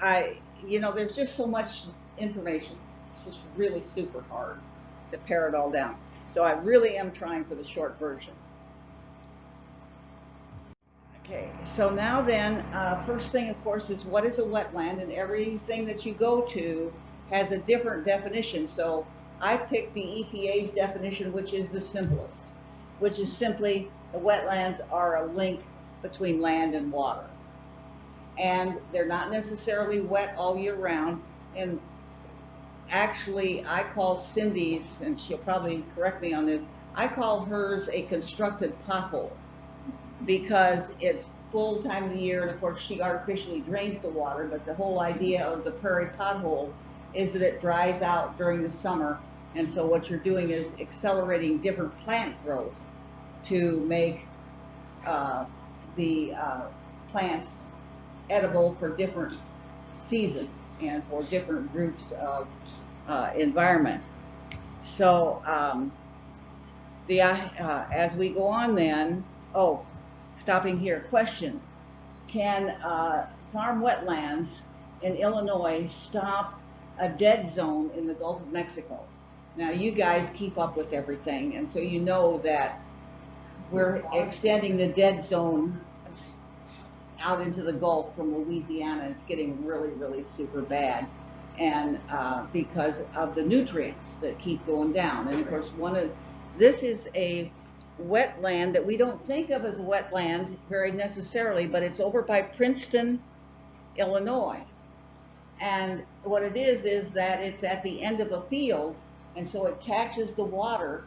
there's just so much information. It's just really super hard to pare it all down. So I really am trying for the short version. Okay, so now then, first thing, of course, is what is a wetland, and everything that you go to has a different definition. So I picked the EPA's definition, which is the simplest, which is simply the wetlands are a link between land and water. And they're not necessarily wet all year round. And actually, I call Cindy's, and she'll probably correct me on this, I call hers a constructed pothole because it's full time of the year, and of course she artificially drains the water, but the whole idea of the prairie pothole is that it dries out during the summer, and so what you're doing is accelerating different plant growth to make the plants edible for different seasons and for different groups of environment. So as we go on then, stopping here, question. Can farm wetlands in Illinois stop a dead zone in the Gulf of Mexico? Now you guys keep up with everything, and so you know that we're extending the dead zone out into the Gulf from Louisiana. It's getting really, really super bad, and because of the nutrients that keep going down. And of course, this is a wetland that we don't think of as a wetland very necessarily, but it's over by Princeton, Illinois. And what it is that it's at the end of a field, and so it catches the water,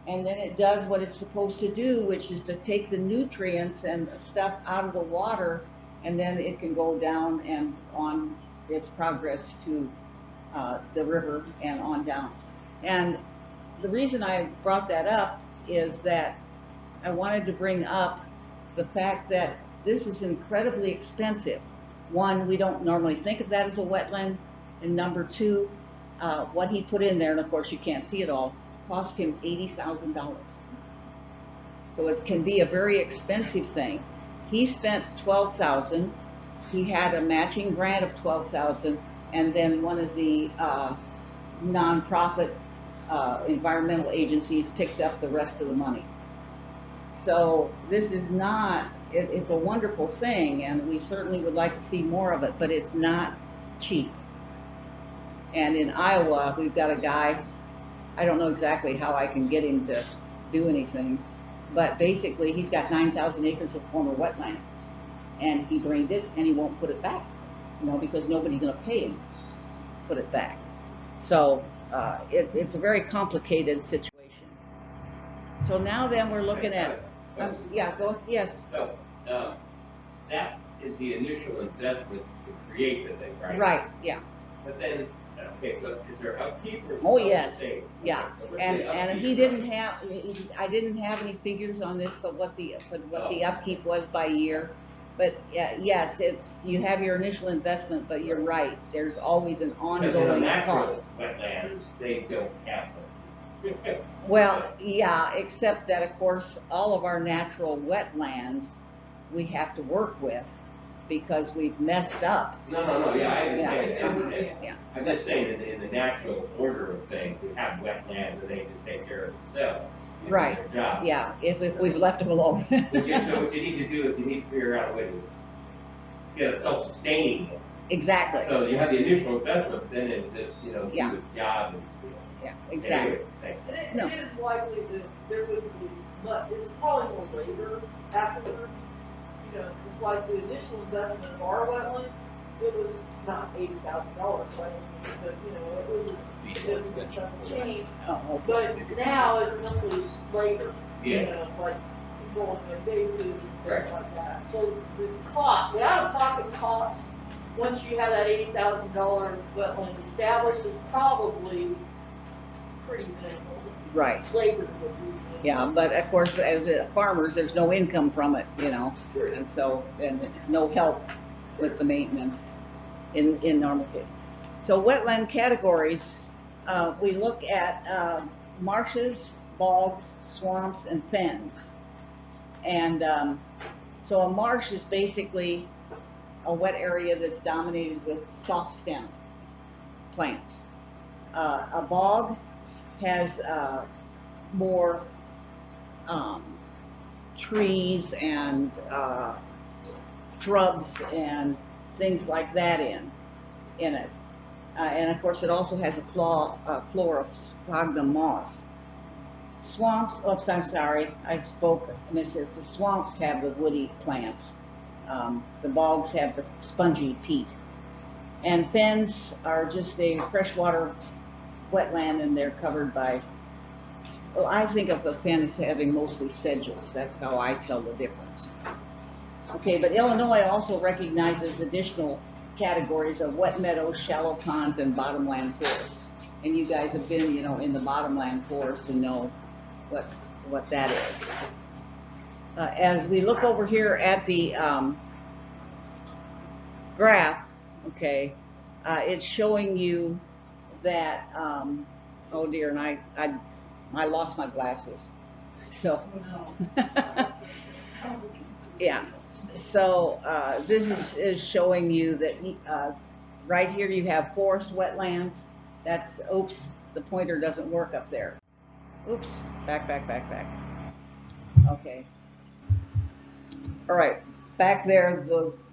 and then it does what it's supposed to do, which is to take the nutrients and stuff out of the water, and then it can go down and on its progress to the river and on down. And the reason I brought that up is that I wanted to bring up the fact that this is incredibly expensive. One, we don't normally think of that as a wetland, and number two, what he put in there, and of course you can't see it all, cost him $80,000. So it can be a very expensive thing. He spent $12,000. He had a matching grant of $12,000, and then one of the nonprofit environmental agencies picked up the rest of the money. So this is not, it's a wonderful thing, and we certainly would like to see more of it, but it's not cheap. And in Iowa, we've got a guy, I don't know exactly how I can get him to do anything, but basically he's got 9,000 acres of former wetland, and he drained it, and he won't put it back, because nobody's going to pay him to put it back. So it's a very complicated situation. So now then we're looking at, yes. So that is the initial investment to create the thing, right? Right, yeah. But then, okay, so is there upkeep or? Oh, yes, yeah. So and he didn't have, I didn't have any figures on this, but what the upkeep was by year. But yes, you have your initial investment, but you're right. There's always an ongoing cost. Wetlands, they don't have them. Well, yeah, except that of course all of our natural wetlands we have to work with because we've messed up. No, yeah, I understand. Yeah. I'm just saying that in the natural order of things, we have wetlands and they just take care of themselves. Right. Yeah, if we've left them alone. So what you need to do is you need to figure out a way to get a self-sustaining. Exactly. So you have the initial investment, but then it's just, do the job. And, yeah, exactly. Anyway, it is likely that there would be, but it's probably more labor afterwards. Just like the initial investment of our wetland, it was not $80,000, right? But it was a significant chunk of change. But now it's mostly labor. Like controlling the bases and things like that. So the out-of-pocket cost, once you have that $80,000 wetland established, is probably pretty minimal. Right. Labor would be. Yeah, but of course, as farmers, there's no income from it, Sure. and so no help with the maintenance in normal case. So wetland categories, we look at marshes, bogs, swamps, and fens. And so a marsh is basically a wet area that's dominated with soft stem plants. A bog has more trees and shrubs and things like that in it. And of course, it also has a floor of sphagnum moss. Swamps, oops, I'm sorry, I spoke, the swamps have the woody plants. The bogs have the spongy peat. And fens are just a freshwater wetland, and they're covered by, well, I think of the fen as having mostly sedges. That's how I tell the difference. Okay, but Illinois also recognizes additional categories of wet meadows, shallow ponds, and bottomland forests. And you guys have been, in the bottomland forest and know what that is. As we look over here at the graph, okay, it's showing you that, oh dear, and I lost my glasses. So, yeah. So this is showing you that right here you have forest wetlands. That's, oops, the pointer doesn't work up there. Oops, back. Okay. All right, back there,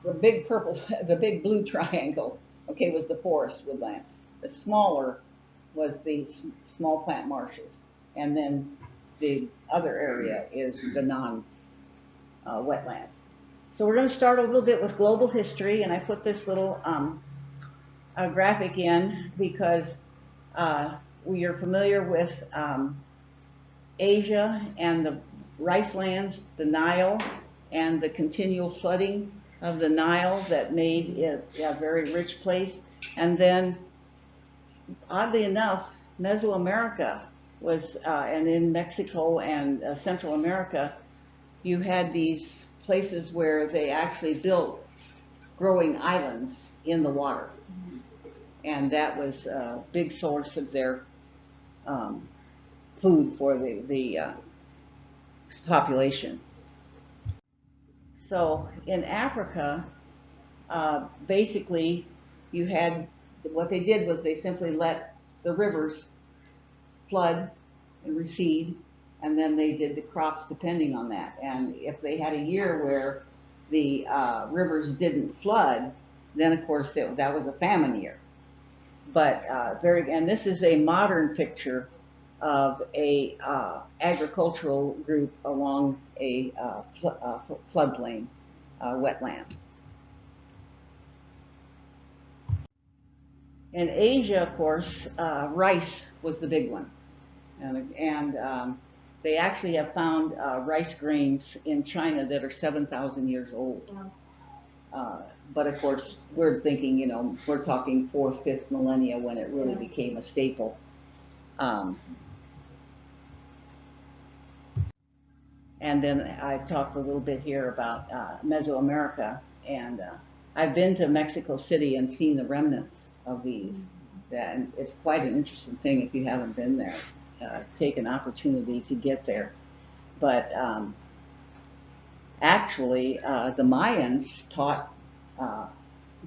the big purple, the big blue triangle, okay, was the forest woodland. The smaller was the small plant marshes. And then the other area is the non-wetland. So we're going to start a little bit with global history, and I put this little graphic in because we are familiar with Asia and the rice lands, the Nile, and the continual flooding of the Nile that made it a very rich place. And then, oddly enough, Mesoamerica was, and in Mexico and Central America, you had these places where they actually built growing islands in the water. And that was a big source of their food for the population. So in Africa, basically, you had, what they did was they simply let the rivers flood and recede, and then they did the crops depending on that. And if they had a year where the rivers didn't flood, then of course that was a famine year. But and this is a modern picture of a agricultural group along a floodplain wetland. In Asia, of course, rice was the big one, and they actually have found rice grains in China that are 7,000 years old. But of course, we're thinking, we're talking 4th, 5th millennia when it really became a staple. And then I talked a little bit here about Mesoamerica, and I've been to Mexico City and seen the remnants of these. And it's quite an interesting thing if you haven't been there. Take an opportunity to get there. But actually, the Mayans taught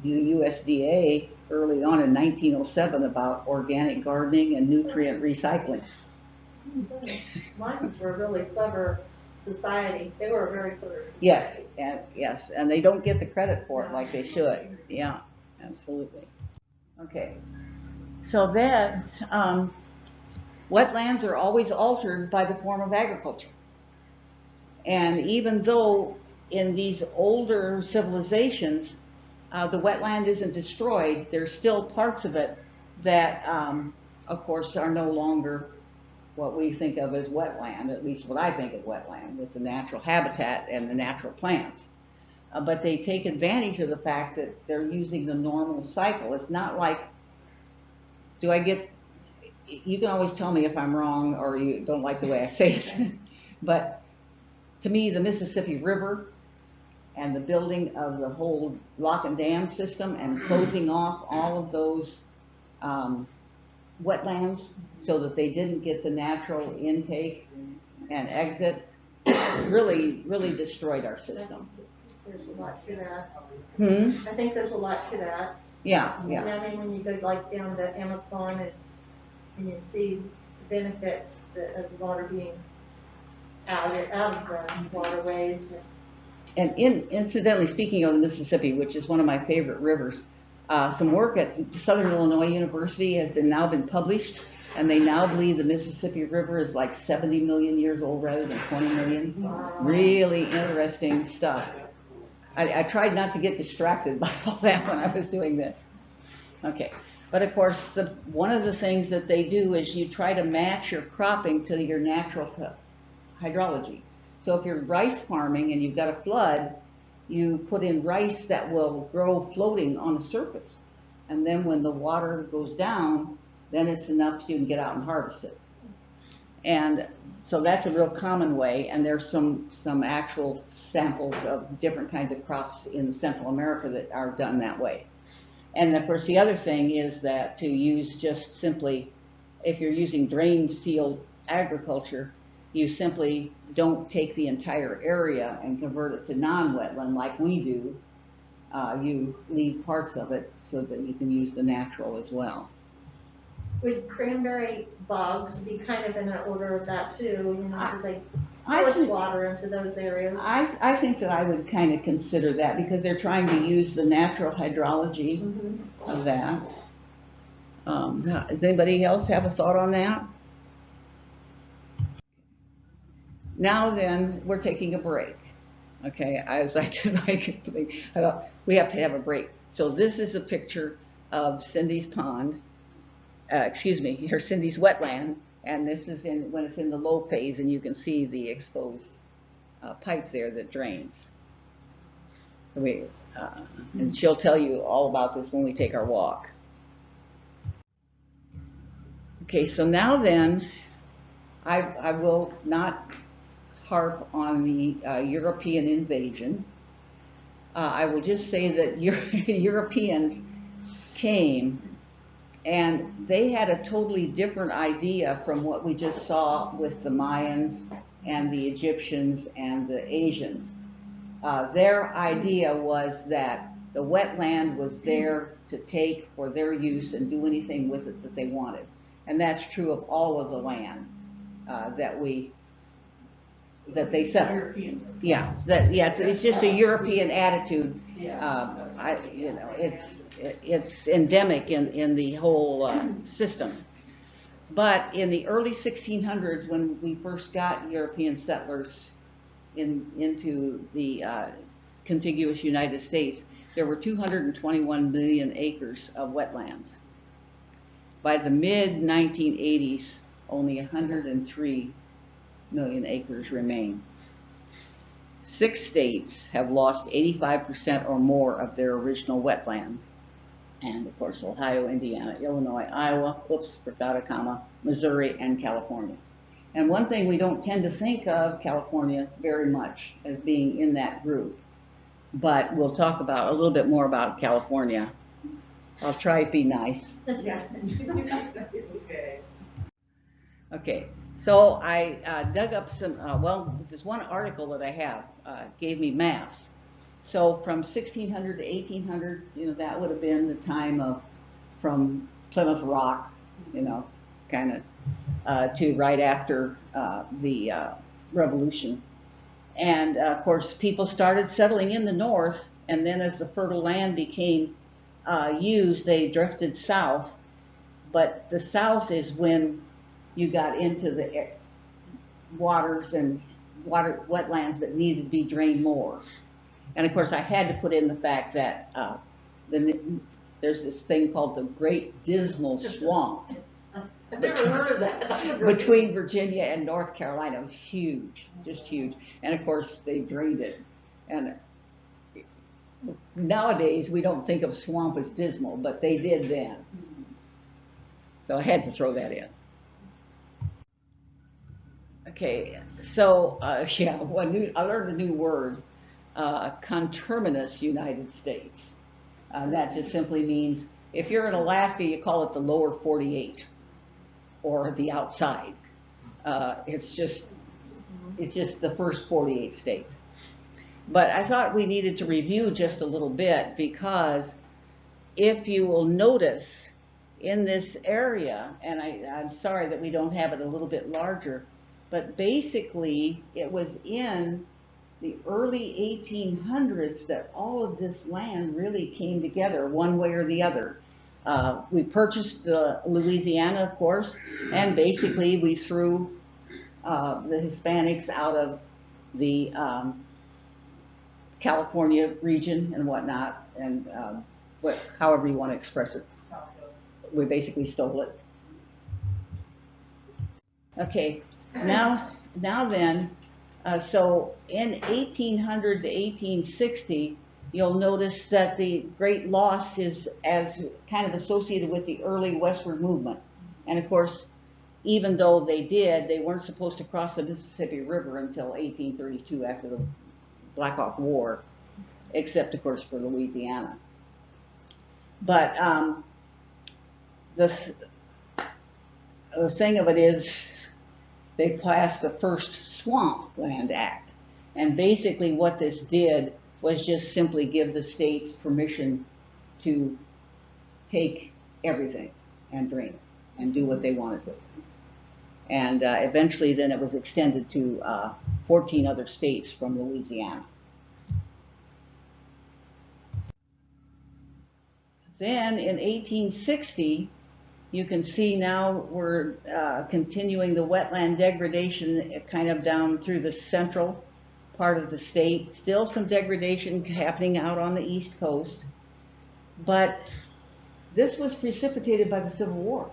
the USDA early on in 1907 about organic gardening and nutrient recycling. Mayans were a really clever society. They were a very clever society. Yes, and they don't get the credit for it like they should. Yeah, absolutely. Okay, so then wetlands are always altered by the form of agriculture. And even though in these older civilizations, the wetland isn't destroyed, there's still parts of it that, of course, are no longer what we think of as wetland, at least what I think of wetland, with the natural habitat and the natural plants. But they take advantage of the fact that they're using the normal cycle. It's not like, you can always tell me if I'm wrong or you don't like the way I say it, but to me, the Mississippi River and the building of the whole lock and dam system and closing off all of those wetlands so that they didn't get the natural intake and exit really destroyed our system. there's a lot to that. Hmm? I think there's a lot to that. Yeah, And yeah. I mean, when you go like down the Amazon and you see the benefits of the water being out of the waterways. And incidentally, speaking of the Mississippi, which is one of my favorite rivers, some work at Southern Illinois University has now been published, and they now believe the Mississippi River is like 70 million years old rather than 20 million. Wow. Really interesting stuff. I tried not to get distracted by all that when I was doing this. Okay, but of course, one of the things that they do is you try to match your cropping to your natural hydrology. So if you're rice farming and you've got a flood, you put in rice that will grow floating on the surface. And then when the water goes down, then it's enough so you can get out and harvest it. And so that's a real common way, and there's some actual samples of different kinds of crops in Central America that are done that way. And of course the other thing is that to use just simply, if you're using drained field agriculture, you simply don't take the entire area and convert it to non-wetland like we do. You leave parts of it so that you can use the natural as well. Would cranberry bogs be kind of in an order of that too, you know, because they I force think- water into those areas? I think that I would kind of consider that because they're trying to use the natural hydrology Mhm. of that. Does anybody else have a thought on that? Now then, we're taking a break. Okay, as I did my thing, I thought we have to have a break. So this is a picture of Cindy's pond, or Cindy's wetland, and this is when it's in the low phase, and you can see the exposed pipe there that drains. So and she'll tell you all about this when we take our walk. Okay, so now then, I will not harp on the European invasion. I will just say that Europeans came and they had a totally different idea from what we just saw with the Mayans and the Egyptians and the Asians. Their idea was that the wetland was there to take for their use and do anything with it that they wanted. And that's true of all of the land that they settled. Europeans. Yeah, it's just a European attitude. Yeah. It's endemic in the whole system. But in the early 1600s, when we first got European settlers into the contiguous United States, there were 221 million acres of wetlands. By the mid-1980s, only 103 million acres remain. 6 states have lost 85% or more of their original wetland. And of course, Ohio, Indiana, Illinois, Iowa, forgot a comma, Missouri, and California. And one thing we don't tend to think of California very much as being in that group, but we'll talk about a little bit more about California. I'll try to be nice. Yeah. Okay. Okay, so I dug up some, this one article that I have gave me maps. So from 1600 to 1800, that would have been the time from Plymouth Rock, kind of, to right after the Revolution. And of course, people started settling in the north, and then as the fertile land became used, they drifted south. But the south is when you got into the waters and wetlands that needed to be drained more. And of course, I had to put in the fact that there's this thing called the Great Dismal Swamp I've never heard of that. between Virginia and North Carolina. It was huge, just huge. And of course, they drained it. And nowadays, we don't think of swamp as dismal, but they did then. So I had to throw that in. Okay, so I learned a new word, conterminous United States. That just simply means if you're in Alaska, you call it the lower 48 or the outside. It's just the first 48 states. But I thought we needed to review just a little bit, because if you will notice in this area, and I'm sorry that we don't have it a little bit larger, but basically it was in the early 1800s that all of this land really came together one way or the other. We purchased Louisiana, of course, and basically we threw the Hispanics out of the California region and whatnot, and however you want to express it. We basically stole it. Okay, now then, so in 1800 to 1860, you'll notice that the great loss is as kind of associated with the early westward movement. And of course, even though they weren't supposed to cross the Mississippi River until 1832 after the Black Hawk War, except of course for Louisiana. But the thing of it is, they passed the first Swamp Land Act. And basically what this did was just simply give the states permission to take everything and drain it and do what they wanted with it. And eventually then it was extended to 14 other states from Louisiana. Then in 1860, you can see now we're continuing the wetland degradation kind of down through the central part of the state. Still some degradation happening out on the East Coast. But this was precipitated by the Civil War.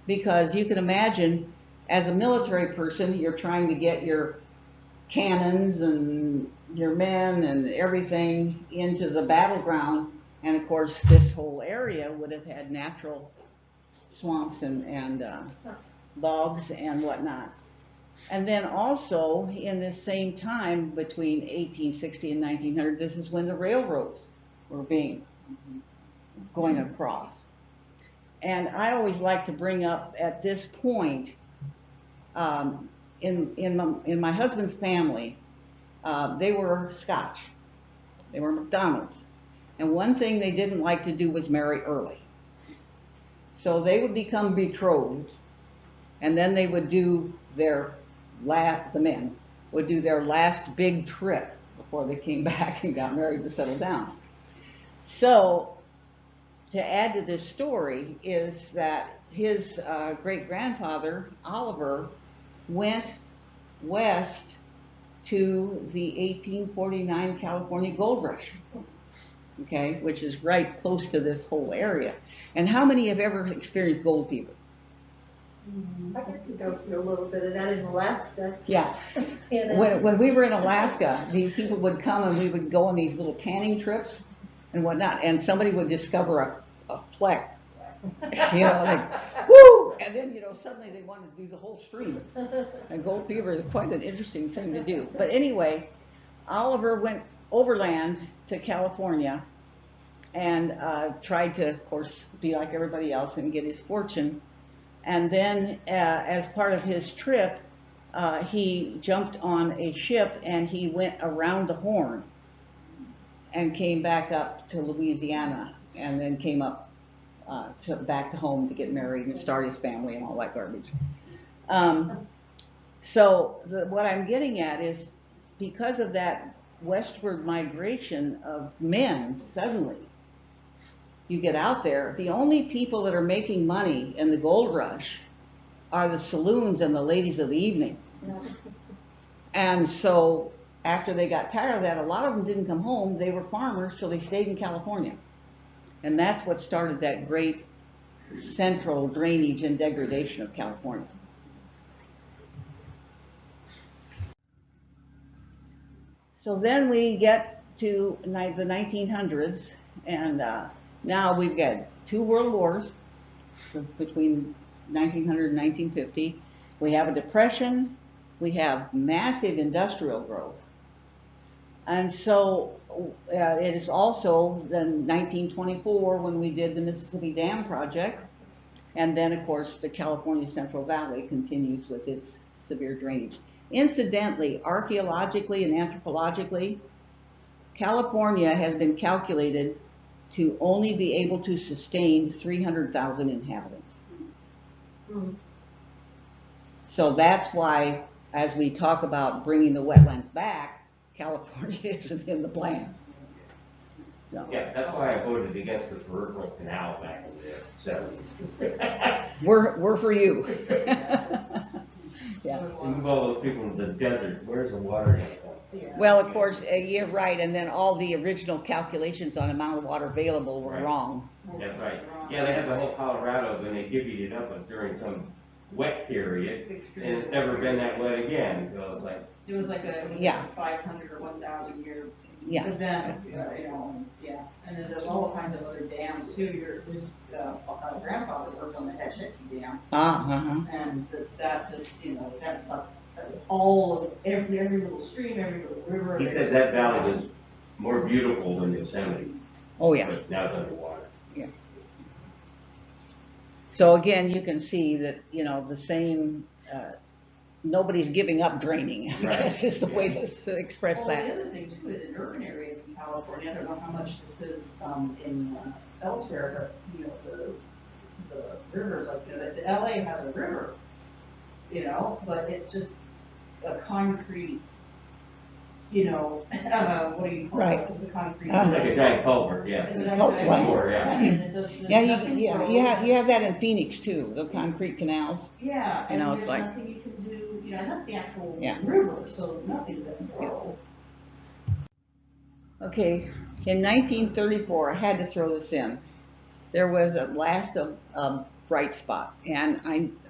Because you can imagine, as a military person, you're trying to get your cannons and your men and everything into the battleground. And of course, this whole area would have had natural swamps and bogs and whatnot. And then also, in this same time, between 1860 and 1900, this is when the railroads were going across. And I always like to bring up at this point, in my husband's family, they were Scotch. They were McDonald's. And one thing they didn't like to do was marry early. So they would become betrothed, and then they would do the men would do their last big trip before they came back and got married to settle down. So, to add to this story is that his great-grandfather, Oliver, went west to the 1849 California gold rush. Okay, which is right close to this whole area. And how many have ever experienced gold fever? I got to go through a little bit of that in Alaska. Yeah. When we were in Alaska, these people would come and we would go on these little tanning trips and whatnot, and somebody would discover a fleck, like, woo! And then, suddenly they wanted to do the whole stream. And gold fever is quite an interesting thing to do. But anyway, Oliver went overland to California and tried to, of course, be like everybody else and get his fortune. And then as part of his trip, he jumped on a ship and he went around the Horn and came back up to Louisiana, and then came up back to home to get married and start his family and all that garbage. So what I'm getting at is, because of that westward migration of men, suddenly you get out there, the only people that are making money in the gold rush are the saloons and the ladies of the evening. And so after they got tired of that, a lot of them didn't come home. They were farmers, so they stayed in California. And that's what started that great central drainage and degradation of California. So then we get to the 1900s, and now we've got 2 world wars between 1900 and 1950. We have a depression. We have massive industrial growth. And so it is also then 1924 when we did the Mississippi Dam project. And then, of course, the California Central Valley continues with its severe drainage. Incidentally, archaeologically and anthropologically, California has been calculated to only be able to sustain 300,000 inhabitants. Hmm. So that's why, as we talk about bringing the wetlands back, California isn't in the plan. So, Yeah, that's why I voted against the peripheral canal back in the seventies. we're for you. Yeah. Move all those people to the desert, where's the water gonna come? Well, of course, you're right, and then all the original calculations on amount of water available were Right. wrong. That's right. Yeah, they had the whole Colorado, when they divvied it up, it was during some wet period, and it's never been that wet again, so it's like, It was like a Yeah. 500 or 1,000 year Yeah. event, you know, yeah. And then there's all kinds of other dams too. His grandfather worked on the Hetchicky Dam, and that just, you know, that sucked all of, every little stream, every little river. he says that valley was more beautiful than Yosemite. Oh, yeah. But now it's underwater. So again, you can see that, you know, the same, nobody's giving up draining, I Right. guess is the way to express Well, that. the other thing too is in urban areas in California, I don't know how much this is, in, elsewhere, but, you know, the rivers, like, you know, the LA has a river, you know, but it's just a concrete, you know, what do you call Right. it? It's a concrete. Uh-huh. Like a giant culvert, yeah. It's a Oh, giant right. More, yeah. And it just, there's Yeah, nothing you for- have that in Phoenix too, the concrete canals. Yeah, You and know, there's it's like- nothing you can do, you know, and that's the actual Yeah. river, so nothing's gonna grow. Okay, in 1934, I had to throw this in. There was a last bright spot, and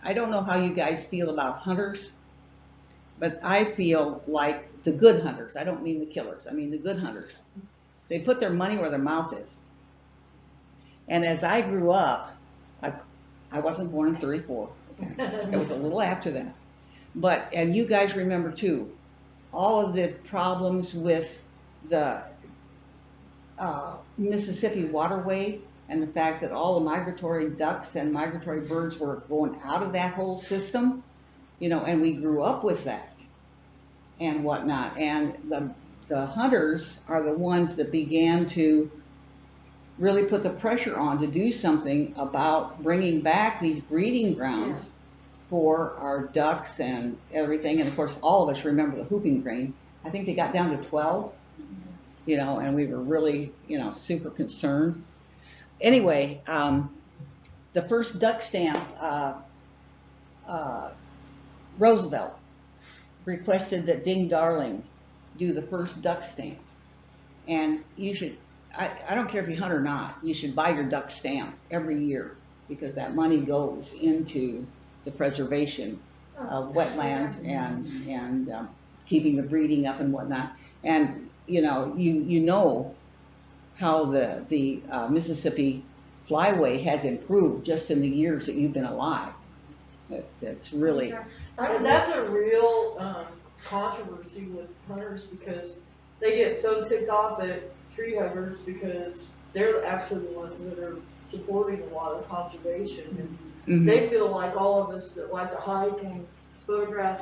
I don't know how you guys feel about hunters, but I feel like the good hunters. I don't mean the killers. I mean the good hunters. They put their money where their mouth is. And as I grew up, I wasn't born in 34. It was a little after that. But, and you guys remember too, all of the problems with the Mississippi waterway and the fact that all the migratory ducks and migratory birds were going out of that whole system, you know, and we grew up with that and whatnot. And the hunters are the ones that began to really put the pressure on to do something about bringing back these breeding grounds for our ducks and everything. And of course, all of us remember the whooping crane. I think they got down to 12, you know, and we were really, you know, super concerned. Anyway, the first duck stamp, Roosevelt requested that Ding Darling do the first duck stamp. And you should, I don't care if you hunt or not, you should buy your duck stamp every year because that money goes into the preservation of wetlands and keeping the breeding up and whatnot. And you know how the Mississippi flyway has improved just in the years that you've been alive. It's really And that's a real controversy with hunters because they get so ticked off at tree huggers because they're actually the ones that are supporting a lot of conservation. And they feel like all of us that like to hike and photograph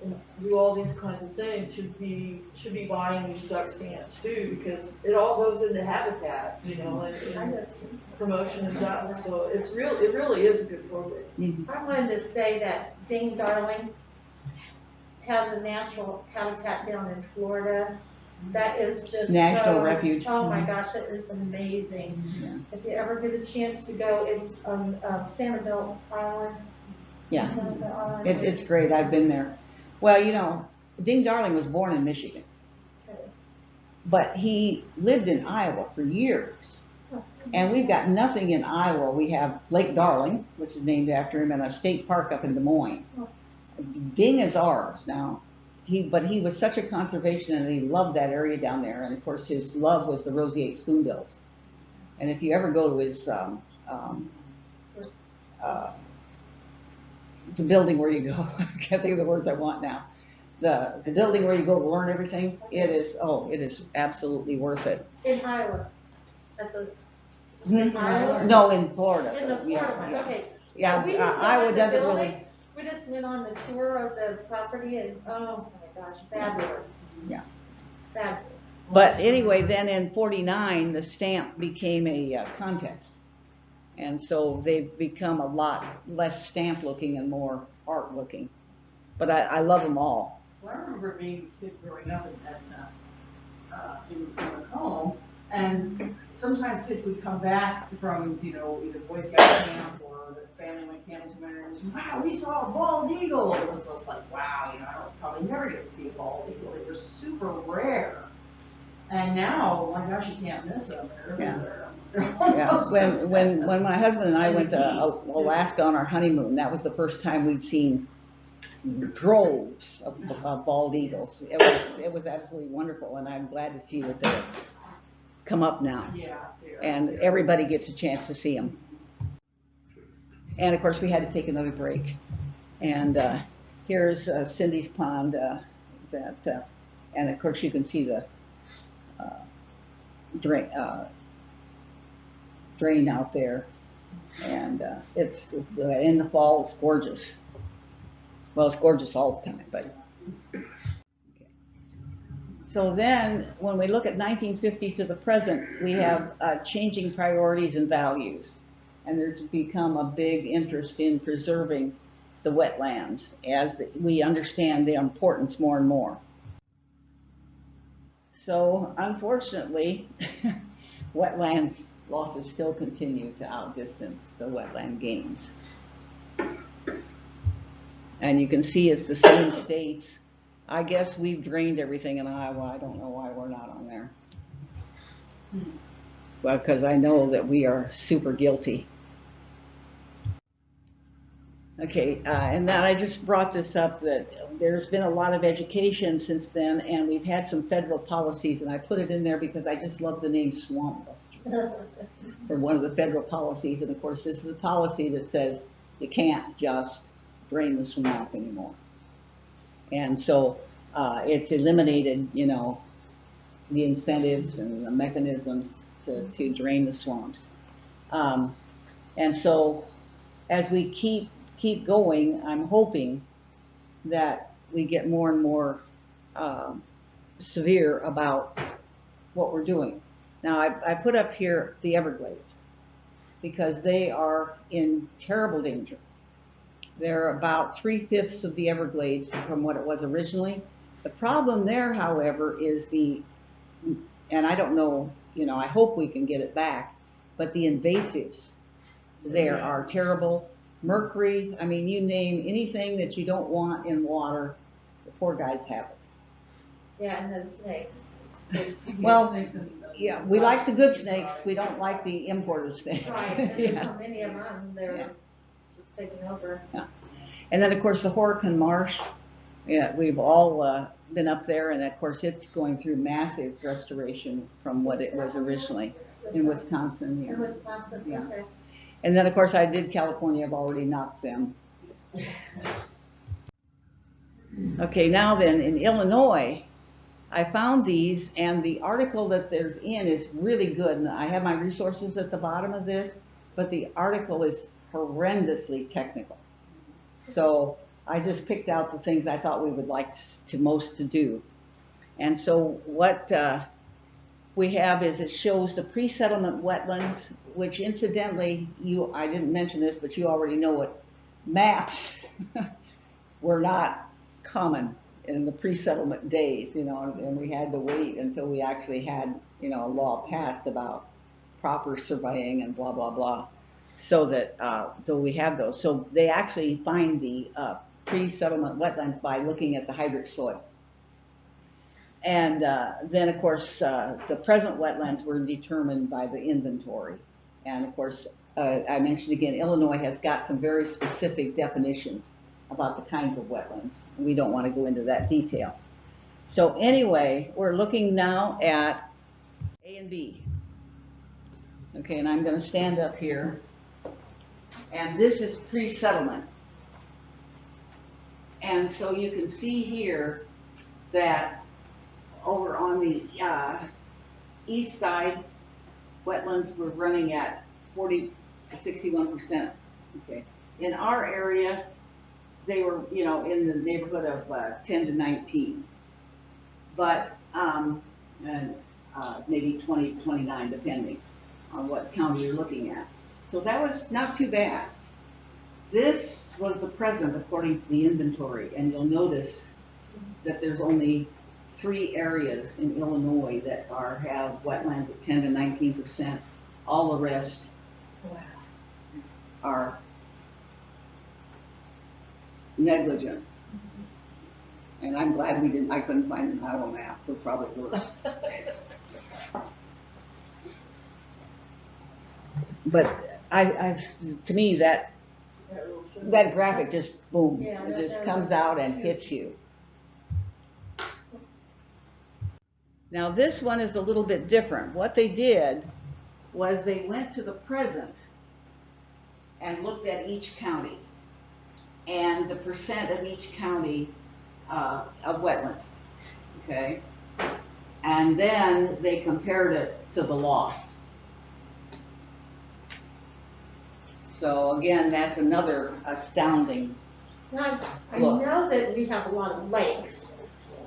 and do all these kinds of things should be buying these duck stamps too because it all goes into habitat, you know, and promotion of ducks. So it really is a good program. I wanted to say that Ding Darling has a natural habitat down in Florida. That is just National so, refuge. Oh my gosh, that is amazing. If you ever get a chance to go, it's on Sanibel Island. Yeah, Sanibel Island. it's great. I've been there. Well, you know, Ding Darling was born in Michigan, but he lived in Iowa for years. And we've got nothing in Iowa. We have Lake Darling, which is named after him, and a state park up in Des Moines. Ding is ours now. But he was such a conservationist and he loved that area down there. And of course, his love was the roseate spoonbills. And if you ever go to his the building where you go, I can't think of the words I want now. The building where you go to learn everything. It is absolutely worth it. In Iowa, at the, Hmm? in Iowa? No, in Florida. In the Yeah, Florida one, yeah. okay. Yeah, We used to Iowa have the doesn't building. really. We just went on the tour of the property and, oh my gosh, fabulous. Yeah. Fabulous. But anyway, then in '49, the stamp became a contest. And so they've become a lot less stamp looking and more art looking. But I love them all. Well, I remember being a kid growing up in Macomb, and sometimes kids would come back from, you know, either Boy Scout camp or the family went camping somewhere, and was, wow, we saw a bald eagle. It was just like, wow, you know, I don't probably never get to see a bald eagle. They were super rare. And now, oh my gosh, you can't miss them. They're everywhere. Yeah. When my husband and I went to Alaska on our honeymoon, that was the first time we'd seen droves of bald eagles. It was absolutely wonderful, and I'm glad to see that they've come up now. Yeah. And everybody gets a chance to see them. And of course, we had to take another break. And here's Cindy's pond. And of course, you can see the drain out there. And it's in the fall. It's gorgeous. Well, it's gorgeous all the time, but. Okay. So then, when we look at 1950 to the present, we have changing priorities and values. And there's become a big interest in preserving the wetlands as we understand their importance more and more. So, unfortunately, wetlands losses still continue to outdistance the wetland gains. And you can see it's the same states. I guess we've drained everything in Iowa. I don't know why we're not on there. Well, because I know that we are super guilty. Okay, and then I just brought this up that there's been a lot of education since then, and we've had some federal policies, and I put it in there because I just love the name Swamp Buster for one of the federal policies. And of course, this is a policy that says you can't just drain the swamp anymore. And so it's eliminated, you know, the incentives and the mechanisms to drain the swamps. And so as we keep going, I'm hoping that we get more and more severe about what we're doing. Now, I put up here the Everglades because they are in terrible danger. They're about 3/5 of the Everglades from what it was originally. The problem there, however, is and I don't know, you know, I hope we can get it back, but the invasives there are terrible. Mercury, I mean, you name anything that you don't want in water, the poor guys have it. Yeah, and those snakes. Well, yeah, we like the good snakes. We don't like the imported snakes. Right, and there's so many of them, they're just taking over. Yeah. And then, of course, the Horicon Marsh. Yeah, we've all been up there, and of course, it's going through massive restoration from what it was originally in Wisconsin. In Wisconsin, yeah. Okay. And then, of course, I did California. I've already knocked them. Okay, now then, in Illinois, I found these, and the article that there's in is really good. And I have my resources at the bottom of this, but the article is horrendously technical. So I just picked out the things I thought we would like most to do. And so what we have is it shows the pre-settlement wetlands, which incidentally, I didn't mention this, but you already know it. Maps were not common in the pre-settlement days, you know, and we had to wait until we actually had, you know, a law passed about proper surveying and blah, blah, blah, so that, so we have those. So they actually find the pre-settlement wetlands by looking at the hydric soil. And then, of course, the present wetlands were determined by the inventory. And, of course, I mentioned again, Illinois has got some very specific definitions about the kinds of wetlands. We don't want to go into that detail. So anyway, we're looking now at A and B. Okay, and I'm going to stand up here. And this is pre-settlement. And so you can see here that over on the east side, wetlands were running at 40 to 61%. Okay. In our area, they were, you know, in the neighborhood of 10 to 19. But, and maybe 20, 29, depending on what county you're looking at. So that was not too bad. This was the present according to the inventory, and you'll notice that there's only 3 areas in Illinois that have wetlands at 10 to 19%. All the rest are negligent. And I'm glad I couldn't find an Iowa map. We're probably worse. But to me, that graphic just, boom, Yeah, it just that comes was out and huge. hits you. Now this one is a little bit different. What they did was they went to the present and looked at each county and the percent of each county of wetland, okay? And then they compared it to the loss. So again, that's another astounding. Now, I Look. know that we have a lot of lakes,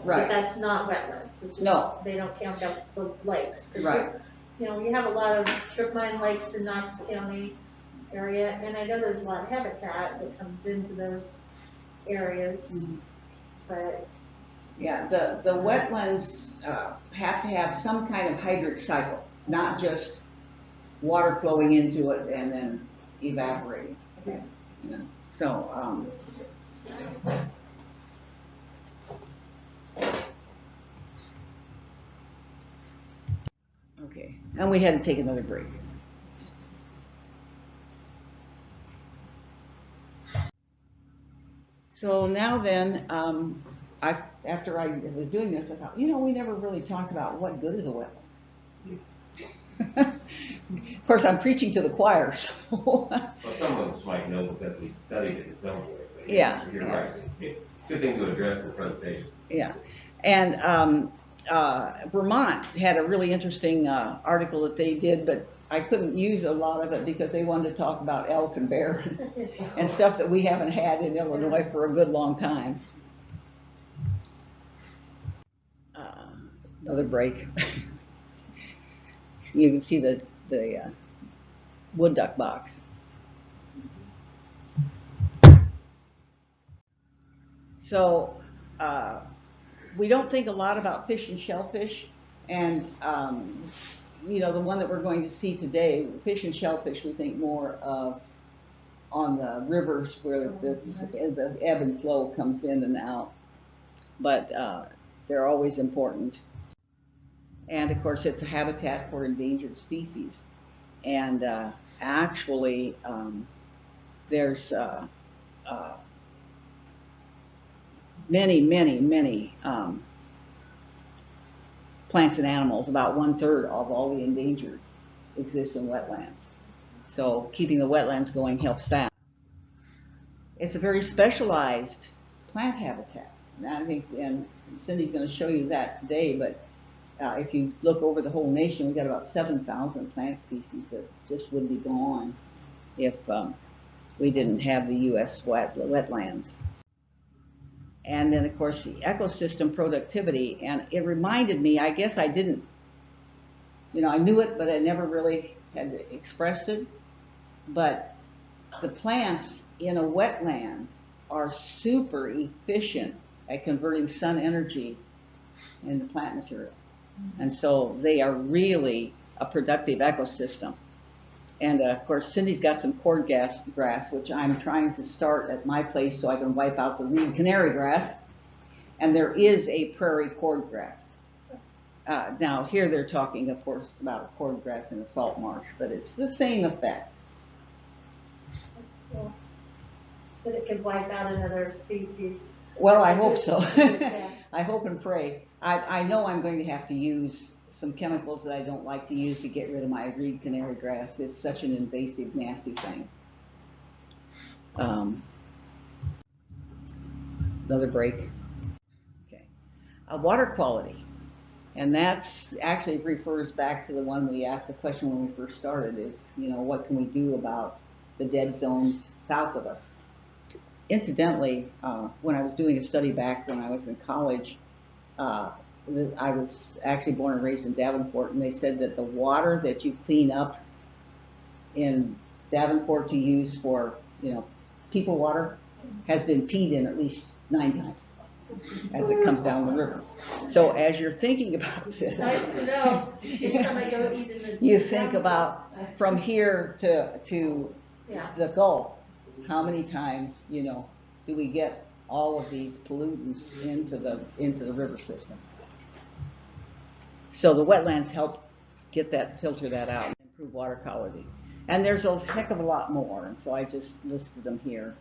Right. but that's not wetlands. It's just, No. they don't count up the lakes. 'Cause Right. you know, you have a lot of strip mine lakes in Knox County area, and I know there's a lot of habitat that comes into those areas, but Yeah, the wetlands have to have some kind of hydric cycle, not just water flowing into it and then evaporating. Okay. You know, so okay, and we had to take another break. So now then, after I was doing this, I thought, you know, we never really talked about what good is a wetland. Of course, I'm preaching to the choir, so. Well, some of us might know because we studied it in some way. But Yeah. You're right. Good thing to address in the presentation. Yeah, and Vermont had a really interesting article that they did, but I couldn't use a lot of it because they wanted to talk about elk and bear and stuff that we haven't had in Illinois for a good long time. Another break. You can see the wood duck box. So we don't think a lot about fish and shellfish, and you know, the one that we're going to see today, fish and shellfish, we think more of on the rivers where the ebb and flow comes in and out, but they're always important. And of course, it's a habitat for endangered species, and actually there's many plants and animals. About 1/3 of all the endangered exist in wetlands. So keeping the wetlands going helps that. It's a very specialized plant habitat. And I think, and Cindy's going to show you that today, but if you look over the whole nation, we've got about 7,000 plant species that just would be gone if we didn't have the U.S. wetlands. And then, of course, the ecosystem productivity. And it reminded me, I guess I didn't, you know, I knew it, but I never really had expressed it. But the plants in a wetland are super efficient at converting sun energy into plant material. And so they are really a productive ecosystem. And of course, Cindy's got some cord grass, which I'm trying to start at my place so I can wipe out the reed canary grass. And there is a prairie cord grass. Now here they're talking, of course, about a cord grass in a salt marsh, but it's the same effect. that's cool. That it could wipe out another species. Well, I hope so. Yeah. I hope and pray. I know I'm going to have to use some chemicals that I don't like to use to get rid of my reed canary grass. It's such an invasive, nasty thing. Another break. Okay. Water quality. And that's actually refers back to the one we asked the question when we first started is, you know, what can we do about the dead zones south of us? incidentally, when I was doing a study back when I was in college, I was actually born and raised in Davenport, and they said that the water that you clean up in Davenport to use for, people water has been peed in at least 9 times as it comes down the river. So as you're thinking about this, Nice to know. Next time I go eat in the. you think about from here to Yeah. the Gulf, how many times, do we get all of these pollutants into the river system? So the wetlands help filter that out, and improve water quality. And there's a heck of a lot more, and so I just listed them here.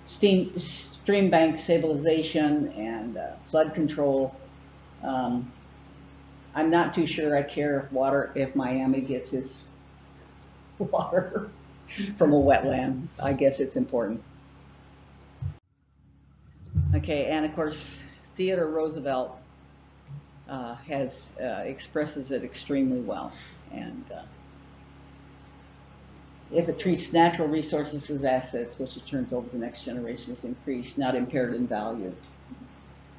Stream bank stabilization and flood control. I'm not too sure I care if Miami gets its water from a wetland. I guess it's important. Okay, and of course, Theodore Roosevelt expresses it extremely well. And if it treats natural resources as assets, which it turns over to the next generation, is increased, not impaired in value.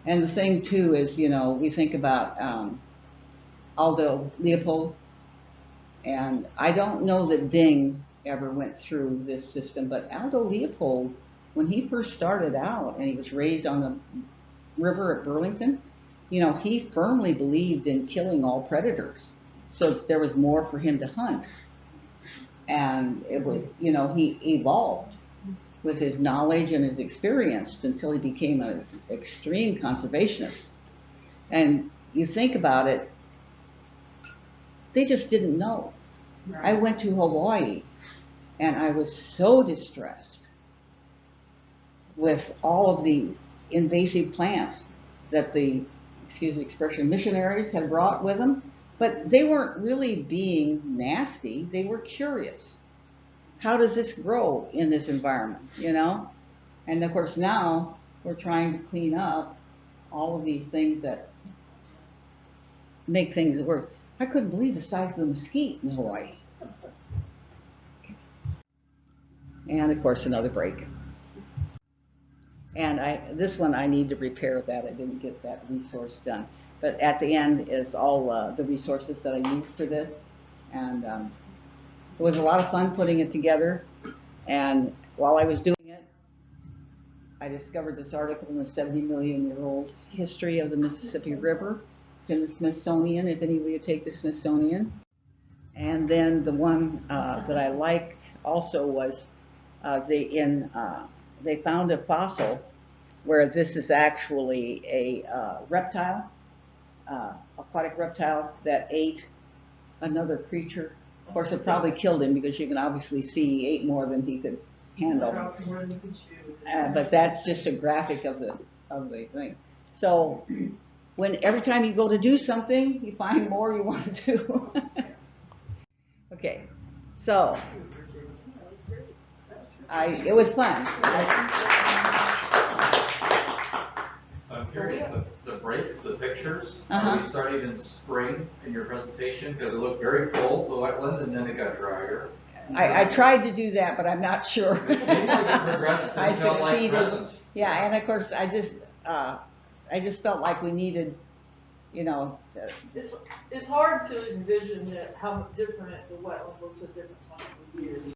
And the thing too is, we think about Aldo Leopold, and I don't know that Ding ever went through this system, but Aldo Leopold, when he first started out and he was raised on the river at Burlington, he firmly believed in killing all predators, so that there was more for him to hunt. And it would, he evolved with his knowledge and his experience until he became an extreme conservationist. And you think about it, they just didn't know. I went to Hawaii and I was so distressed with all of the invasive plants that the, excuse the expression, missionaries had brought with them. But they weren't really being nasty. They were curious. How does this grow in this environment, And of course now we're trying to clean up all of these things that make things work. I couldn't believe the size of the mesquite in Hawaii. And of course another break. And this one I need to repair that. I didn't get that resource done. But at the end is all the resources that I used for this. And it was a lot of fun putting it together. And while I was doing it, I discovered this article in the 70-million-year-old history of the Mississippi River. It's in the Smithsonian, if any of you take the Smithsonian. And then the one that I like also was they found a fossil where this is actually a reptile, aquatic reptile that ate another creature. Of course, it probably killed him because you can obviously see he ate more than he could handle. But that's just a graphic of the thing. So every time you go to do something, you find more you want to do. Okay, so it was fun. I'm curious, the breaks, the pictures, are we starting in spring in your presentation? Because it looked very full, the wetland, and then it got drier. I tried to do that, but I'm not sure. It seemed like it progressed I until like succeeded. present. Yeah, and of course, I just felt like we needed, It's hard to envision how different the wetland looks at different times of the years.